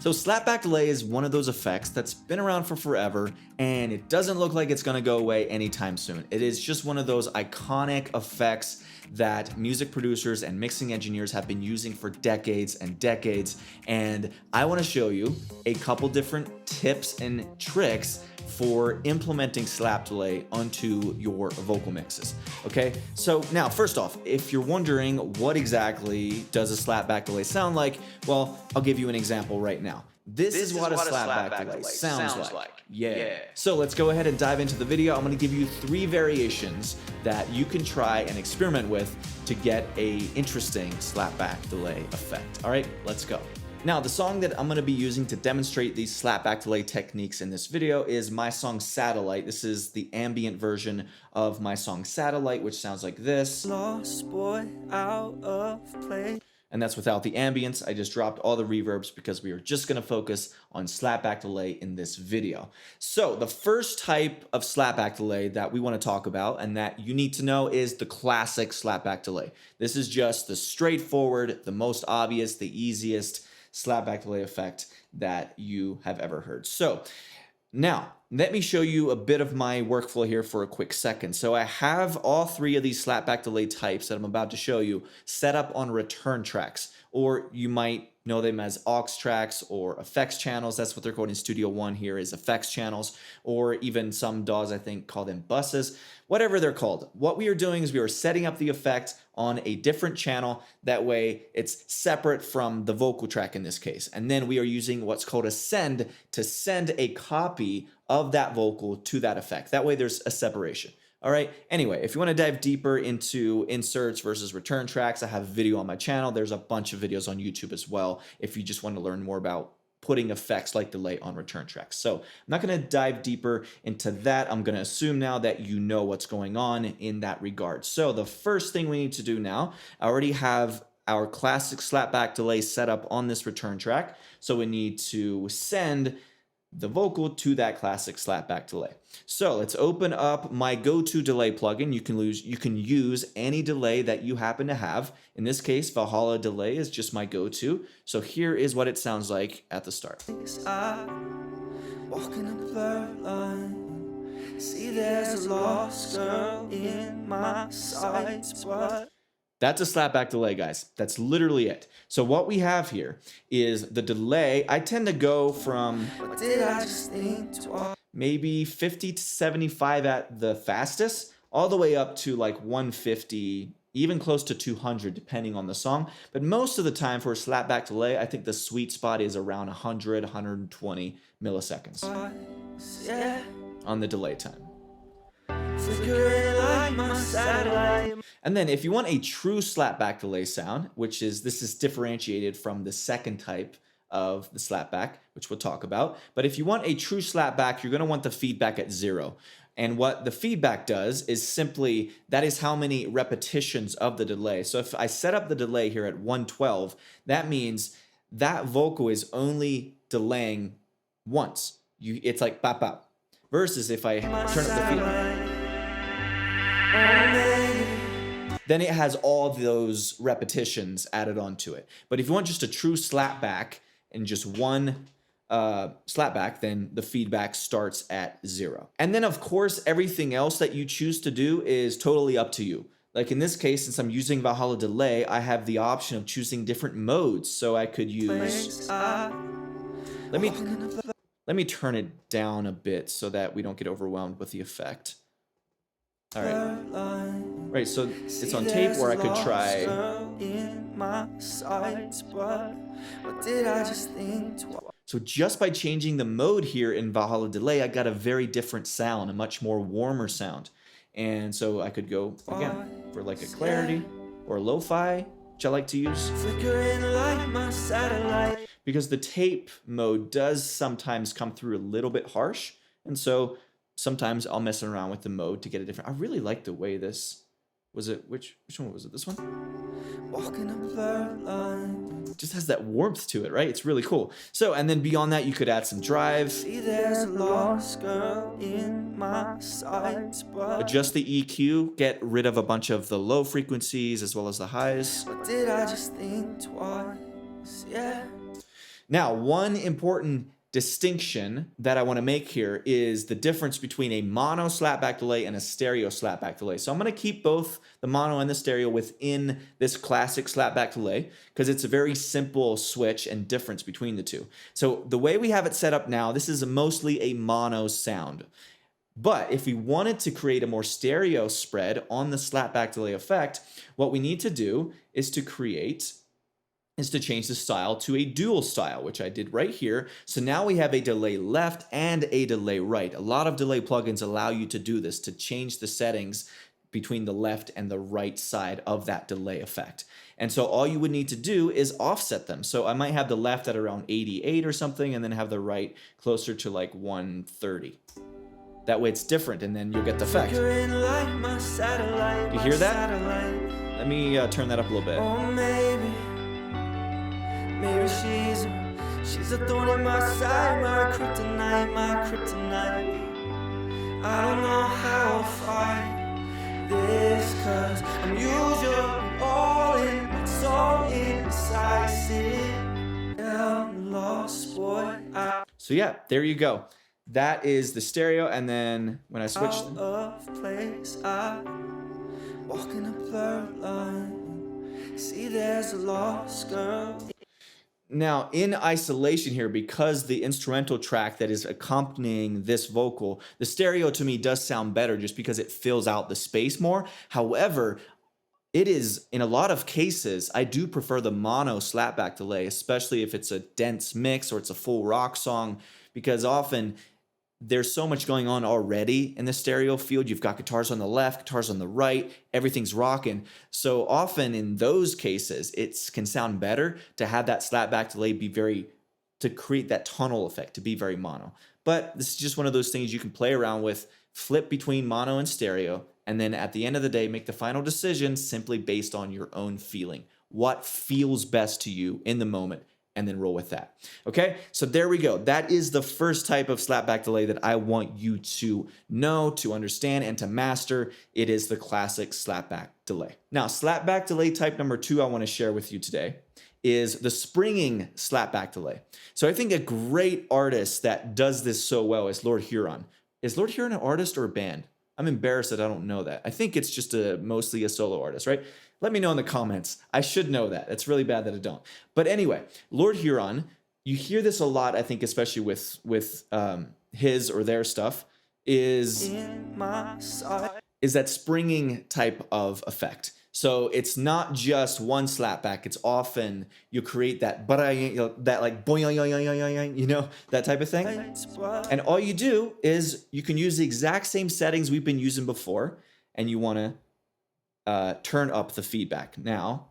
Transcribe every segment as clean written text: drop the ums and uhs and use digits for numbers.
So slapback delay is one of those effects that's been around for forever, and it doesn't look like it's gonna go away anytime soon. It is just one of those iconic effects that music producers and mixing engineers have been using for decades and decades. And I wanna show you a couple different tips and tricks for implementing slap delay onto your vocal mixes. Okay, so now first off, if you're wondering what exactly does a slapback delay sound like, well, I'll give you an example right now. This is what a slapback delay sounds like. Yeah. So let's go ahead and dive into the video. I'm gonna give you 3 variations that you can try and experiment with to get a interesting slapback delay effect. All right, let's go. Now, the song that I'm going to be using to demonstrate these slapback delay techniques in this video is my song Satellite. This is the ambient version of my song Satellite, which sounds like this. Lost boy out of place. And that's without the ambience. I just dropped all the reverbs because we are just going to focus on slapback delay in this video. So the first type of slapback delay that we want to talk about and that you need to know is the classic slapback delay. This is just the straightforward, the most obvious, the easiest slapback delay effect that you have ever heard. So now let me show you a bit of my workflow here for a quick second. So I have all 3 of these slapback delay types that I'm about to show you set up on return tracks, or you might know them as aux tracks or effects channels. That's what they're called in Studio One here, is effects channels, or even some DAWs I think call them buses, whatever they're called. What we are doing is we are setting up the effect on a different channel. That way it's separate from the vocal track in this case. And then we are using what's called a send to send a copy of that vocal to that effect. That way there's a separation. All right. Anyway, if you want to dive deeper into inserts versus return tracks, I have a video on my channel. There's a bunch of videos on YouTube as well if you just want to learn more about putting effects like delay on return tracks. So I'm not going to dive deeper into that. I'm going to assume now that you know what's going on in that regard. So the first thing we need to do now, I already have our classic slapback delay set up on this return track. So we need to send the vocal to that classic slapback delay. So let's open up my go-to delay plugin. You can use any delay that you happen to have. In this case, Valhalla delay is just my go-to. So here is what it sounds like at the start. Walking a blurred line. See, there's a lost girl in my sights, but that's a slapback delay, guys. That's literally it. So what we have here is the delay. I tend to go from maybe 50 to 75 at the fastest, all the way up to like 150, even close to 200, depending on the song. But most of the time for a slapback delay, I think the sweet spot is around 100, 120 milliseconds on the delay time. And then if you want a true slapback delay sound, this is differentiated from the second type of the slapback, which we'll talk about. But if you want a true slapback, you're going to want the feedback at 0. And what the feedback does is simply, that is how many repetitions of the delay. So if I set up the delay here at 112, that means that vocal is only delaying once. It's like bop bop. Versus if I turn up the feedback, then it has all those repetitions added onto it. But if you want just a true slapback and just one slapback, then the feedback starts at 0. And then of course, everything else that you choose to do is totally up to you. Like in this case, since I'm using Valhalla delay, I have the option of choosing different modes. So I could use, let me turn it down a bit so that we don't get overwhelmed with the effect. All right. Right, so it's on tape where I could try. So just by changing the mode here in Valhalla delay, I got a very different sound, a much more warmer sound. And so I could go again for like a clarity or lo-fi, which I like to use. Because the tape mode does sometimes come through a little bit harsh. And so sometimes I'll mess around with the mode to get a different. I really like the way this was it. Which one was it? This one? Walking a blurred line. Just has that warmth to it, right? It's really cool. So, and then beyond that, you could add some drive. See, there's a lost girl in my sights, but adjust the EQ, get rid of a bunch of the low frequencies as well as the highs. What did I just think twice? Yeah. Now, one important distinction that I want to make here is the difference between a mono slapback delay and a stereo slapback delay. So I'm going to keep both the mono and the stereo within this classic slapback delay because it's a very simple switch and difference between the two. So the way we have it set up now, this is mostly a mono sound. But if we wanted to create a more stereo spread on the slapback delay effect, what we need to do is to change the style to a dual style, which I did right here. So now we have a delay left and a delay right. A lot of delay plugins allow you to do this, to change the settings between the left and the right side of that delay effect. And so all you would need to do is offset them. So I might have the left at around 88 or something, and then have the right closer to like 130. That way it's different, and then you'll get the effect. You hear that? Let me turn that up a little bit. Oh, maybe she's a thorn in my side, my kryptonite, my kryptonite. I don't know how I'll fight this, cause I'm usually all in, but so indecisive. I'm lost, boy. So yeah, there you go. That is the stereo, and then when I switch out of place, I walk in a blurred line. See, there's a lost girl. Now, in isolation here, because the instrumental track that is accompanying this vocal, the stereo to me does sound better just because it fills out the space more. However, it is, in a lot of cases, I do prefer the mono slapback delay, especially if it's a dense mix or it's a full rock song, because often there's so much going on already in the stereo field. You've got guitars on the left, guitars on the right, everything's rocking. So often in those cases, it can sound better to have that slapback delay be to create that tunnel effect, to be very mono. But this is just one of those things you can play around with, flip between mono and stereo, and then at the end of the day, make the final decision simply based on your own feeling. What feels best to you in the moment, and then roll with that. Okay, so there we go. That is the first type of slapback delay that I want you to know, to understand, and to master. It is the classic slapback delay. Now, slapback delay type number 2 I want to share with you today is the springing slapback delay. So I think a great artist that does this so well is Lord Huron. Is Lord Huron an artist or a band? I'm embarrassed that I don't know that. I think it's just mostly a solo artist, right? Let me know in the comments. I should know that. It's really bad that I don't. But anyway, Lord Huron, you hear this a lot, I think, especially with his or their stuff, is that springing type of effect. So it's not just one slapback. It's often you create that, that like boing, you know, that type of thing. And all you do is you can use the exact same settings we've been using before, and you want to turn up the feedback. Now,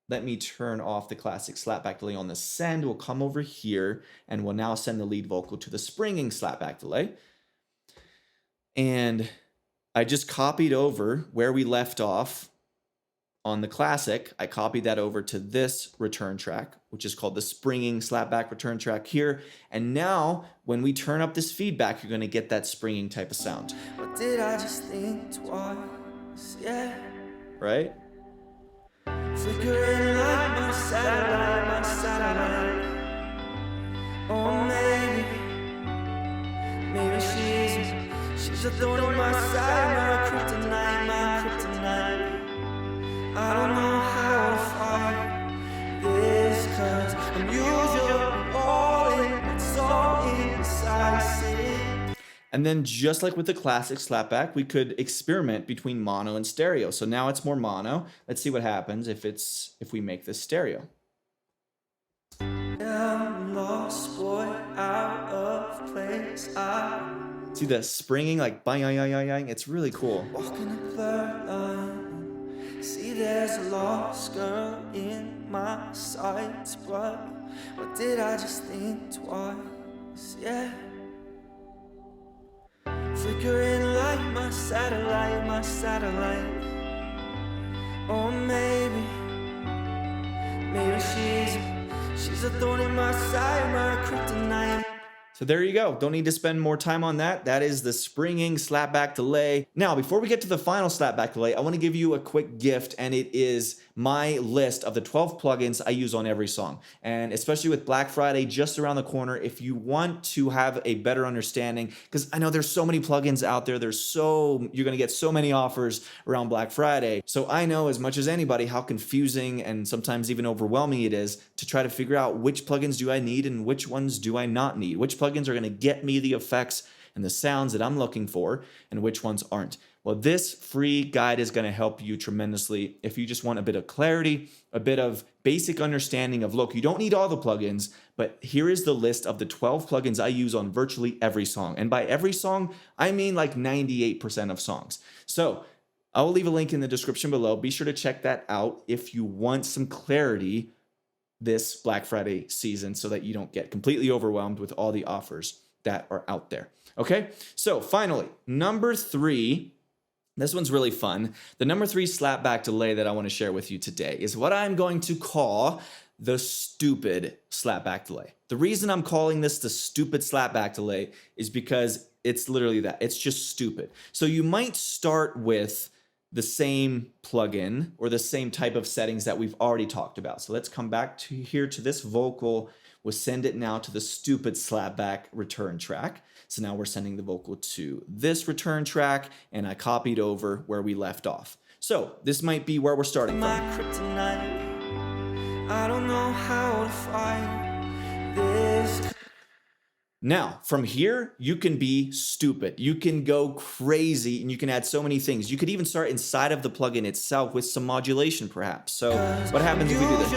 let me turn off the classic slapback delay on the send. We'll come over here, and we'll now send the lead vocal to the springing slapback delay. And I just copied over where we left off on the classic. I copied that over to this return track, which is called the springing slapback return track here. And now, when we turn up this feedback, you're going to get that springing type of sound. What did I just think twice? Yeah. Right? Flickering like my satellite, my satellite. Oh, maybe she's a thorn in my side, my kryptonite, my kryptonite. I don't know how to fight this, cause I'm usually all in, but so indecisive. And then just like with the classic slapback, we could experiment between mono and stereo. So now it's more mono. Let's see what happens if we make this stereo. I'm lost, boy, out of place. See the springing, like bang, it's really cool. Walking a blurred line. See, there's a lost girl in my sights, but what did I just think twice? Yeah. Flickering like my satellite, my satellite. Oh, maybe she's a thorn in my side, my kryptonite. So there you go. Don't need to spend more time on that. That is the springing slapback delay. Now, before we get to the final slapback delay, I want to give you a quick gift, and it is my list of the 12 plugins I use on every song. And especially with Black Friday just around the corner, if you want to have a better understanding, because I know there's so many plugins out there, you're gonna get so many offers around Black Friday. So I know as much as anybody how confusing and sometimes even overwhelming it is to try to figure out which plugins do I need and which ones do I not need, which plugins are gonna get me the effects and the sounds that I'm looking for, and which ones aren't. Well, this free guide is going to help you tremendously if you just want a bit of clarity, a bit of basic understanding of, look, you don't need all the plugins, but here is the list of the 12 plugins I use on virtually every song. And by every song, I mean like 98% of songs. So I will leave a link in the description below. Be sure to check that out if you want some clarity this Black Friday season so that you don't get completely overwhelmed with all the offers that are out there. Okay, so finally, number 3, this one's really fun. The number 3 slapback delay that I want to share with you today is what I'm going to call the stupid slapback delay. The reason I'm calling this the stupid slapback delay is because it's literally that. It's just stupid. So you might start with the same plugin or the same type of settings that we've already talked about. So let's come back to here to this vocal. We'll send it now to the stupid slapback return track. So now we're sending the vocal to this return track, and I copied over where we left off. So this might be where we're starting from. I don't know how to fight this. Now, from here, you can be stupid. You can go crazy, and you can add so many things. You could even start inside of the plugin itself with some modulation, perhaps. So what happens if we do this?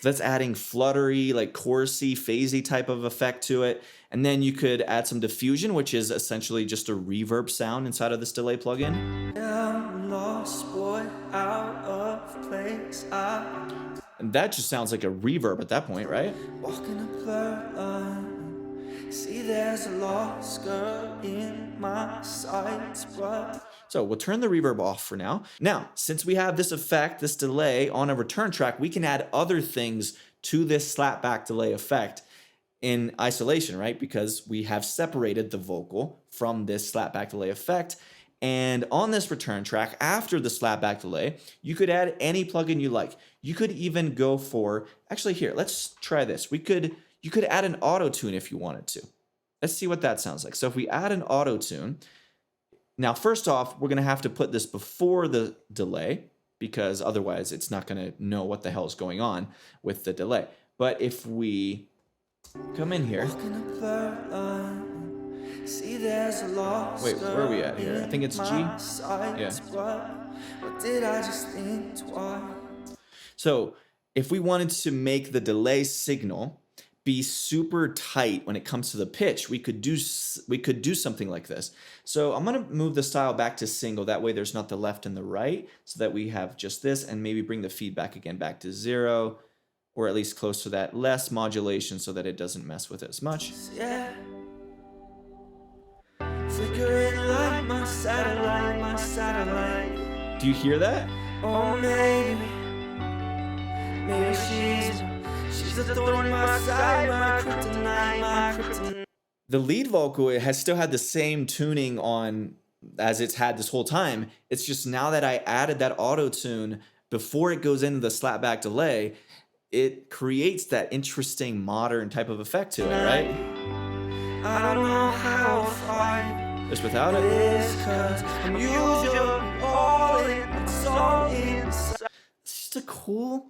So that's adding fluttery, like chorusy, phasey type of effect to it. And then you could add some diffusion, which is essentially just a reverb sound inside of this delay plugin. And that just sounds like a reverb at that point, right? See, there's a lost girl in my sights, but... So we'll turn the reverb off for now. Now, since we have this effect, this delay on a return track, we can add other things to this slapback delay effect in isolation, right? Because we have separated the vocal from this slapback delay effect. And on this return track, after the slapback delay, you could add any plugin you like. You could even go for, actually here, let's try this. You could add an auto tune if you wanted to. Let's see what that sounds like. So if we add an auto tune, now first off, we're gonna have to put this before the delay because otherwise it's not gonna know what the hell is going on with the delay. But if we come in here, see, there's a lost wait, where are we at here? I think it's G. Yeah. What did I just think twice? So if we wanted to make the delay signal be super tight when it comes to the pitch, we could do something like this. So I'm gonna move the style back to single. That way there's not the left and the right, so that we have just this, and maybe bring the feedback again back to 0, or at least close to that, less modulation so that it doesn't mess with it as much. Yeah. Flickering like my satellite. Do you hear that? Oh, maybe she's a thorn in my side, my kryptonite. The lead vocal, it has still had the same tuning on as it's had this whole time. It's just now that I added that auto tune before it goes into the slapback delay, it creates that interesting modern type of effect to it, right? I don't know how to fight just without it. It's just a cool,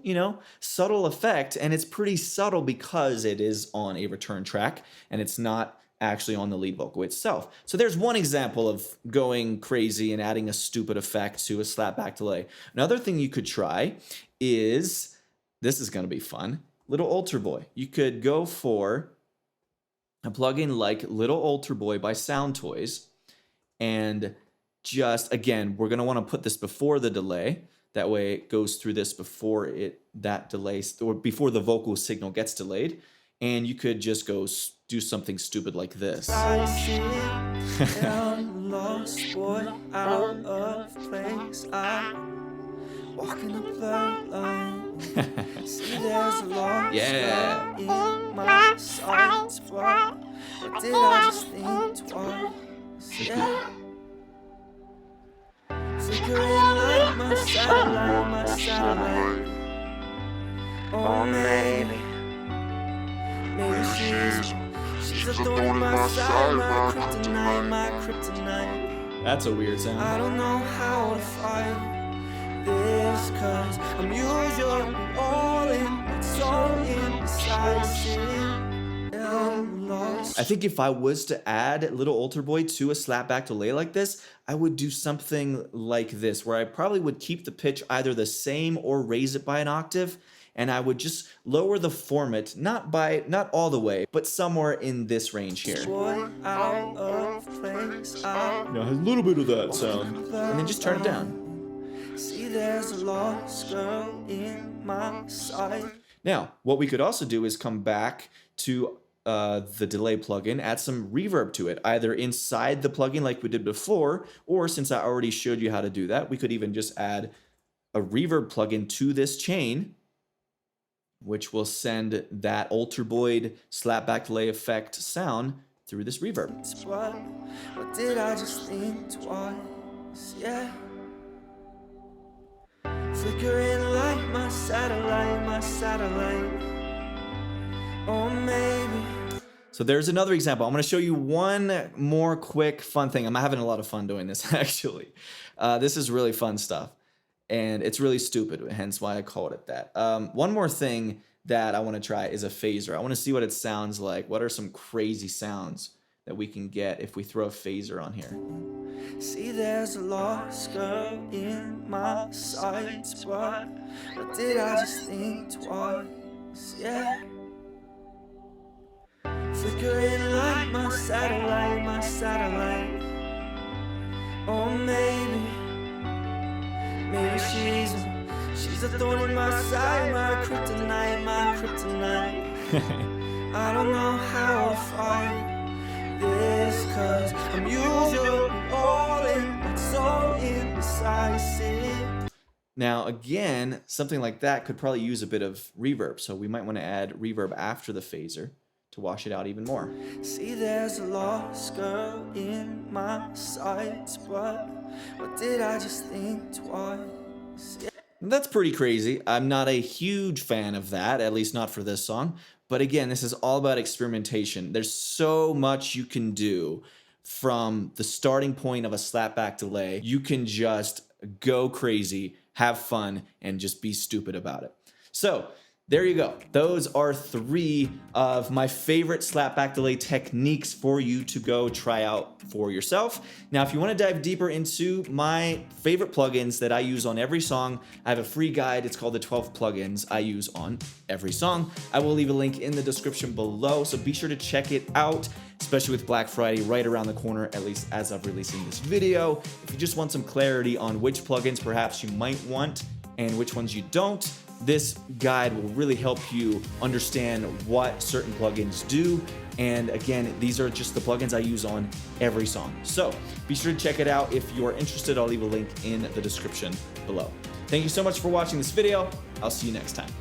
subtle effect, and it's pretty subtle because it is on a return track and it's not actually on the lead vocal itself. So there's one example of going crazy and adding a stupid effect to a slapback delay. Another thing you could try is, this is going to be fun, Little Altar Boy. You could go for a plugin like Little Altar Boy by Sound Toys, and just, again, we're going to want to put this before the delay. That way it goes through this before that delay, or before the vocal signal gets delayed. And you could just go do something stupid like this. Yeah. satellite, my satellite. Oh, maybe she's a thorn in my side, my kryptonite, my kryptonite. That's a weird sound. I don't know how to fight this, cause I'm usually all in, it's all indecisive. I'm lost. I think if I was to add Little Altar Boy to a slapback delay like this, I would do something like this, where I probably would keep the pitch either the same or raise it by an octave, and I would just lower the format, not all the way, but somewhere in this range here. Boy, out of place, out. Now, a little bit of that sound, and then just turn it down. See, there's a lost girl in my sight. Now, what we could also do is come back to the delay plugin, add some reverb to it, either inside the plugin like we did before, or since I already showed you how to do that, we could even just add a reverb plugin to this chain, which will send that Altar Boy slapback delay effect sound through this reverb. What did I just think twice? Yeah. Flickering like my satellite, my satellite. Oh, maybe. So there's another example. I'm going to show you one more quick fun thing. I'm having a lot of fun doing this, actually. This is really fun stuff. And it's really stupid, hence why I called it that. One more thing that I want to try is a phaser. I want to see what it sounds like. What are some crazy sounds that we can get if we throw a phaser on here? See, there's a lost girl in my sights, but what did I just think twice? Yeah. Flickering like my satellite, my satellite. Oh, maybe she's a thorn in my side, my kryptonite, my kryptonite. I don't know how to fight this, cause I'm usually all in, but so indecisive. Now, again, something like that could probably use a bit of reverb, so we might want to add reverb after the phaser to wash it out even more. See, there's a lost girl in my sights, but what did I just think twice? Yeah. That's pretty crazy. I'm not a huge fan of that, at least not for this song. But again, this is all about experimentation. There's so much you can do from the starting point of a slapback delay. You can just go crazy, have fun, and just be stupid about it. So there you go. Those are 3 of my favorite slapback delay techniques for you to go try out for yourself. Now, if you want to dive deeper into my favorite plugins that I use on every song, I have a free guide. It's called the 12 plugins I use on every song. I will leave a link in the description below, so be sure to check it out, especially with Black Friday right around the corner, at least as of releasing this video. If you just want some clarity on which plugins perhaps you might want and which ones you don't, this guide will really help you understand what certain plugins do. And again, these are just the plugins I use on every song. So be sure to check it out. If you're interested, I'll leave a link in the description below. Thank you so much for watching this video. I'll see you next time.